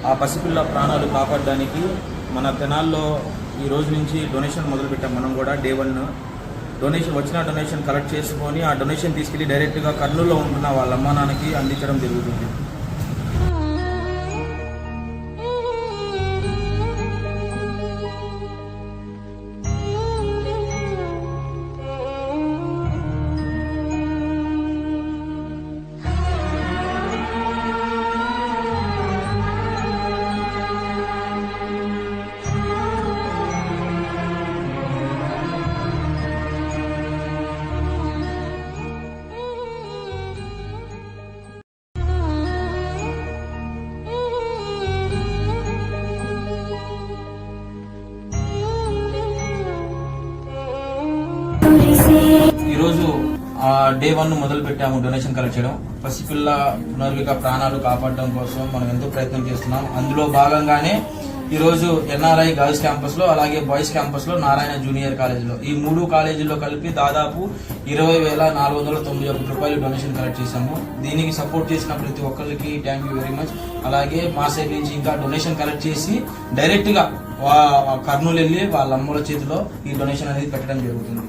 ఆ పసిపిల్ల ప్రాణాలు కాపాడడానికి మన తెనాల్లో ఈ రోజు నుంచి డొనేషన్ మొదలుపెట్టాం. మనం కూడా డే 1 డొనేషన్ కలెక్ట్ చేసుకొని ఆ డొనేషన్ తీసుకెళ్లి డైరెక్ట్గా కర్నూలులో ఉంటున్న వాళ్ళ అమ్మా నాన్నకి అందించడం జరుగుతుంది. ఈరోజు డే 1 మొదలు పెట్టాము డొనేషన్ కలెక్ట్ చేయడం. పసిపిల్ల పునర్విక ప్రాణాలు కాపాడడం కోసం మనం ఎంతో ప్రయత్నం చేస్తున్నాం. అందులో భాగంగానే ఈరోజు ఎన్ఆర్ఐ గర్ల్స్ క్యాంపస్ లో, అలాగే బాయ్స్ క్యాంపస్ లో, నారాయణ జూనియర్ కాలేజీలో, ఈ 3 కాలేజీల్లో కలిపి దాదాపు 20,491 రూపాయలు డొనేషన్ కలెక్ట్ చేశాము. దీనికి సపోర్ట్ చేసిన ప్రతి ఒక్కరికి థ్యాంక్ యూ వెరీ మచ్. అలాగే మా సైడ్ నుంచి ఇంకా డొనేషన్ కలెక్ట్ చేసి డైరెక్ట్ గా కర్నూలు వెళ్ళి వాళ్ళ అమ్మల చేతిలో ఈ డొనేషన్ అనేది పెట్టడం జరుగుతుంది.